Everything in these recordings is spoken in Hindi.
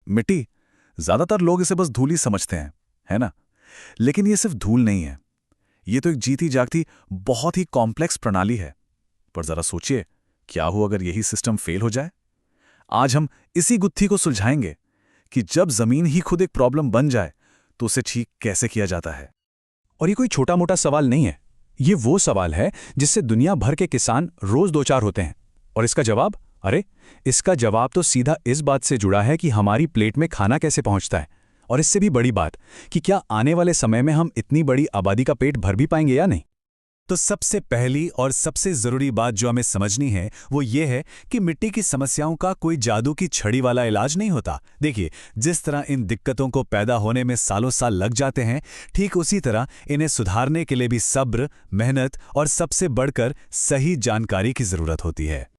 मिट्टी, ज्यादातर लोग इसे बस धूल ही समझते हैं, है ना? लेकिन ये सिर्फ धूल नहीं है। ये तो एक जीती जागती बहुत ही कॉम्प्लेक्स प्रणाली है। पर जरा सोचिए, क्या हो अगर यही सिस्टम फेल हो जाए? आज हम इसी गुत्थी को सुलझाएंगे कि जब जमीन ही खुद एक प्रॉब्लम बन जाए तो उसे ठीक कैसे किया जाता है। और ये कोई छोटा मोटा सवाल नहीं है। ये वो सवाल है जिससे दुनिया भर के किसान रोज दो चार होते हैं। और इसका जवाब, अरे इसका जवाब तो सीधा इस बात से जुड़ा है कि हमारी प्लेट में खाना कैसे पहुंचता है। और इससे भी बड़ी बात कि क्या आने वाले समय में हम इतनी बड़ी आबादी का पेट भर भी पाएंगे या नहीं। तो सबसे पहली और सबसे जरूरी बात जो हमें समझनी है वो ये है कि मिट्टी की समस्याओं का कोई जादू की छड़ी वाला इलाज नहीं होता। देखिए, जिस तरह इन दिक्कतों को पैदा होने में सालों साल लग जाते हैं, ठीक उसी तरह इन्हें सुधारने के लिए भी सब्र, मेहनत और सबसे बढ़कर सही जानकारी की जरूरत होती है।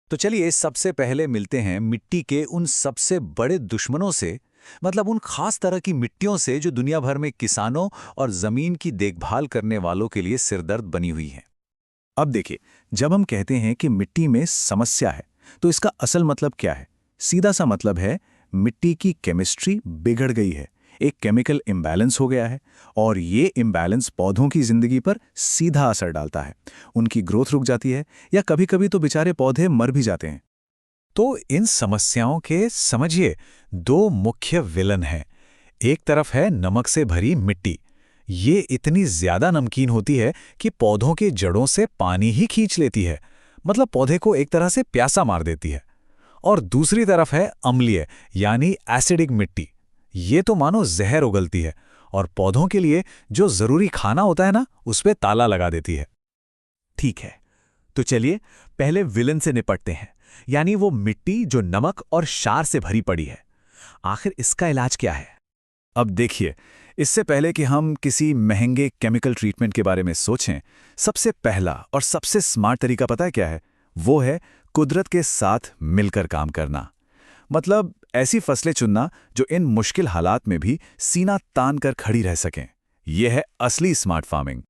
तो चलिए सबसे पहले मिलते हैं मिट्टी के उन सबसे बड़े दुश्मनों से, मतलब उन खास तरह की मिट्टियों से जो दुनिया भर में किसानों और जमीन की देखभाल करने वालों के लिए सिरदर्द बनी हुई हैं। अब देखिए, जब हम कहते हैं कि मिट्टी में समस्या है, तो इसका असल मतलब क्या है? सीधा सा मतलब है मिट्टी की केमिस्ट्री बिगड़ गई है, एक केमिकल इम्बैलेंस हो गया है, और ये इम्बैलेंस पौधों की जिंदगी पर सीधा असर डालता है। उनकी ग्रोथ रुक जाती है, या कभी-कभी तो बेचारे पौधे मर भी जाते हैं। तो इन समस्याओं के समझिए दो मुख्य विलन हैं। एक तरफ है नमक से भरी मिट्टी। ये इतनी ज्यादा नमकीन होती है कि पौधों के जड़ों से पानी ही खींच लेती है, मतलब पौधे को एक तरह से प्यासा मार देती है। और दूसरी तरफ है अम्लीय यानी एसिडिक मिट्टी। ये तो मानो जहर उगलती है और पौधों के लिए जो जरूरी खाना होता है ना, उस पे ताला लगा देती है। ठीक है, तो चलिए पहले विलन से निपटते हैं, यानी वो मिट्टी जो नमक और क्षार से भरी पड़ी है। आखिर इसका इलाज क्या है? अब देखिए, इससे पहले कि हम किसी महंगे केमिकल ट्रीटमेंट के बारे में सोचें, सबसे पहला और सबसे स्मार्ट तरीका पता है क्या है? वो है कुदरत के साथ मिलकर काम करना। मतलब ऐसी फसलें चुनना जो इन मुश्किल हालात में भी सीना तान कर खड़ी रह सकें। यह है असली स्मार्ट फार्मिंग।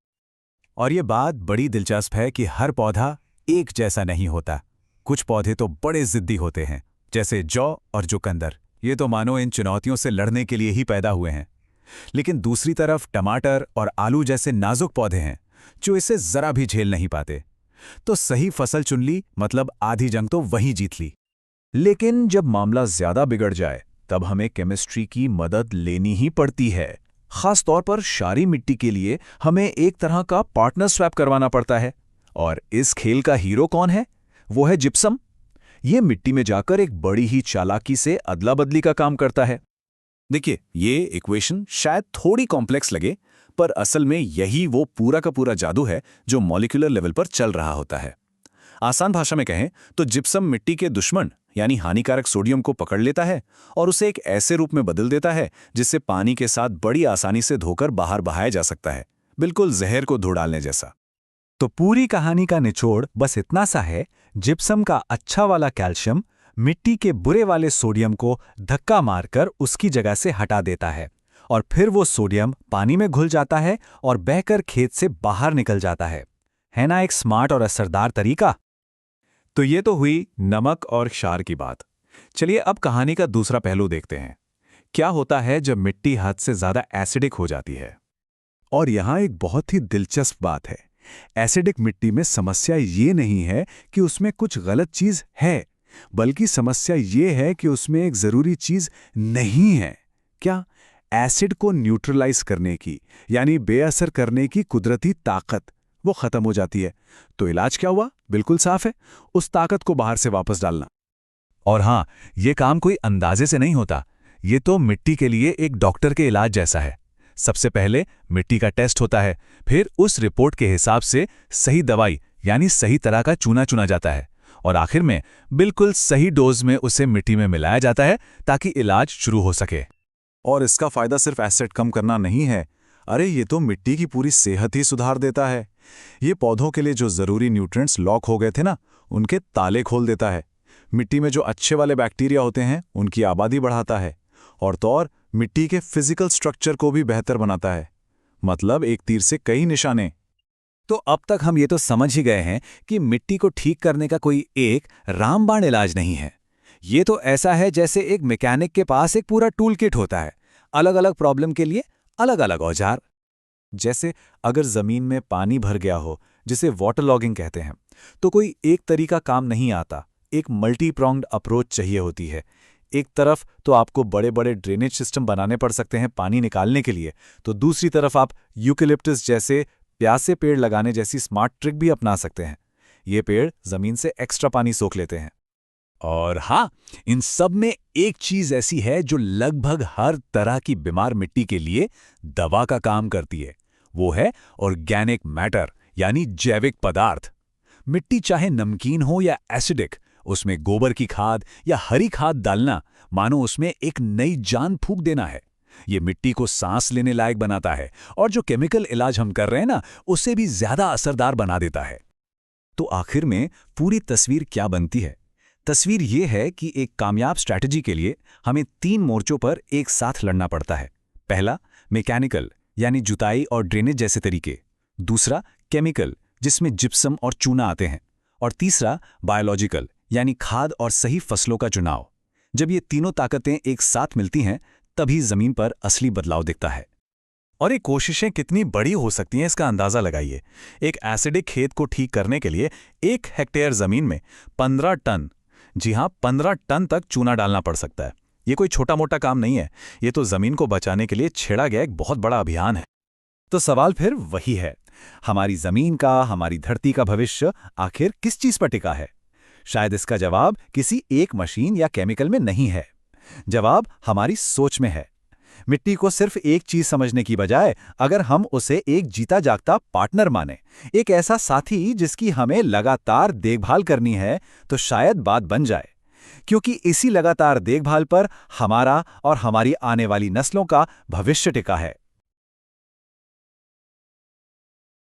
और ये बात बड़ी दिलचस्प है कि हर पौधा एक जैसा नहीं होता। कुछ पौधे तो बड़े जिद्दी होते हैं, जैसे जौ और चुकंदर। ये तो मानो इन चुनौतियों से लड़ने के लिए ही पैदा हुए हैं। लेकिन दूसरी तरफ टमाटर और आलू जैसे नाजुक पौधे हैं जो इसे जरा भी झेल नहीं पाते। तो सही फसल चुन ली, मतलब आधी जंग तो वहीं जीत ली। लेकिन जब मामला ज्यादा बिगड़ जाए, तब हमें केमिस्ट्री की मदद लेनी ही पड़ती है। खास तौर पर क्षारीय मिट्टी के लिए हमें एक तरह का पार्टनर स्वैप करवाना पड़ता है। और इस खेल का हीरो कौन है? वो है जिप्सम। ये मिट्टी में जाकर एक बड़ी ही चालाकी से अदला बदली का काम करता है। देखिए, ये इक्वेशन शायद थोड़ी कॉम्प्लेक्स लगे, पर असल में यही वो पूरा का पूरा जादू है जो मॉलिक्यूलर लेवल पर चल रहा होता है। आसान भाषा में कहें तो जिप्सम मिट्टी के दुश्मन यानी हानिकारक सोडियम को पकड़ लेता है और उसे एक ऐसे रूप में बदल देता है जिससे पानी के साथ बड़ी आसानी से धोकर बाहर बहाया जा सकता है, बिल्कुल जहर को धो डालने जैसा। तो पूरी कहानी का निचोड़ बस इतना सा है, जिप्सम का अच्छा वाला कैल्शियम मिट्टी के बुरे वाले सोडियम को धक्का मारकर उसकी जगह से हटा देता है, और फिर वो सोडियम पानी में घुल जाता है और बहकर खेत से बाहर निकल जाता है ना एक स्मार्ट और असरदार तरीका? तो ये तो हुई नमक और क्षार की बात। चलिए अब कहानी का दूसरा पहलू देखते हैं। क्या होता है जब मिट्टी हद से ज्यादा एसिडिक हो जाती है? और यहां एक बहुत ही दिलचस्प बात है। एसिडिक मिट्टी में समस्या ये नहीं है कि उसमें कुछ गलत चीज है, बल्कि समस्या ये है कि उसमें एक जरूरी चीज नहीं है। क्या? एसिड को न्यूट्रलाइज करने की, यानी बेअसर करने की कुदरती ताकत, वो खत्म हो जाती है। तो इलाज क्या हुआ? बिल्कुल साफ है, उस ताकत को बाहर से वापस डालना। और हां, ये काम कोई अंदाजे से नहीं होता। ये तो मिट्टी के लिए एक डॉक्टर के इलाज जैसा है। सबसे पहले मिट्टी का टेस्ट होता है, फिर उस रिपोर्ट के हिसाब से सही दवाई यानी सही तरह का चूना चुना जाता है, और आखिर में बिल्कुल सही डोज में उसे मिट्टी में मिलाया जाता है ताकि इलाज शुरू हो सके। और इसका फायदा सिर्फ एसिड कम करना नहीं है, अरे ये तो मिट्टी की पूरी सेहत ही सुधार देता है। ये पौधों के लिए जो जरूरी न्यूट्रिएंट्स लॉक हो गए थे ना, उनके ताले खोल देता है। मिट्टी में जो अच्छे वाले बैक्टीरिया होते हैं उनकी आबादी बढ़ाता है, और तो और मिट्टी के फिजिकल स्ट्रक्चर को भी बेहतर बनाता है। मतलब एक तीर से कई निशाने। तो अब तक हम ये तो समझ ही गए हैं कि मिट्टी को ठीक करने का कोई एक रामबाण इलाज नहीं है। ये तो ऐसा है जैसे एक मैकेनिक के पास एक पूरा टूल किट होता है, अलग अलग प्रॉब्लम के लिए अलग अलग औजार। जैसे अगर जमीन में पानी भर गया हो, जिसे वाटर लॉगिंग कहते हैं, तो कोई एक तरीका काम नहीं आता, एक मल्टी प्रोंग्ड अप्रोच चाहिए होती है। एक तरफ तो आपको बड़े बड़े ड्रेनेज सिस्टम बनाने पड़ सकते हैं पानी निकालने के लिए, तो दूसरी तरफ आप यूकेलिप्टस जैसे प्यासे पेड़ लगाने जैसी स्मार्ट ट्रिक भी अपना सकते हैं। ये पेड़ जमीन से एक्स्ट्रा पानी सोख लेते हैं। और हाँ, इन सब में एक चीज ऐसी है जो लगभग हर तरह की बीमार मिट्टी के लिए दवा का काम करती है। वो है ऑर्गेनिक मैटर, यानी जैविक पदार्थ। मिट्टी चाहे नमकीन हो या एसिडिक, उसमें गोबर की खाद या हरी खाद डालना मानो उसमें एक नई जान फूंक देना है। ये मिट्टी को सांस लेने लायक बनाता है और जो केमिकल इलाज हम कर रहे हैं ना, उससे भी ज्यादा असरदार बना देता है। तो आखिर में पूरी तस्वीर क्या बनती है? तस्वीर ये है कि एक कामयाब स्ट्रैटेजी के लिए हमें 3 मोर्चों पर एक साथ लड़ना पड़ता है। पहला, मैकेनिकल यानी जुताई और ड्रेनेज जैसे तरीके। दूसरा, केमिकल जिसमें जिप्सम और चूना आते हैं। और तीसरा, बायोलॉजिकल यानी खाद और सही फसलों का चुनाव। जब ये तीनों ताकतें एक साथ मिलती हैं, तभी जमीन पर असली बदलाव दिखता है। और ये कोशिशें कितनी बड़ी हो सकती हैं, इसका अंदाजा लगाइए। एक एसिडिक खेत को ठीक करने के लिए 1 हेक्टेयर जमीन में 15 टन, जी हां 15 टन तक चूना डालना पड़ सकता है। ये कोई छोटा मोटा काम नहीं है, ये तो जमीन को बचाने के लिए छेड़ा गया एक बहुत बड़ा अभियान है। तो सवाल फिर वही है, हमारी जमीन का, हमारी धरती का भविष्य आखिर किस चीज पर टिका है? शायद इसका जवाब किसी एक मशीन या केमिकल में नहीं है। जवाब हमारी सोच में है। मिट्टी को सिर्फ एक चीज समझने की बजाय अगर हम उसे एक जीता जागता पार्टनर माने, एक ऐसा साथी जिसकी हमें लगातार देखभाल करनी है, तो शायद बात बन जाए। क्योंकि इसी लगातार देखभाल पर हमारा और हमारी आने वाली नस्लों का भविष्य टिका है।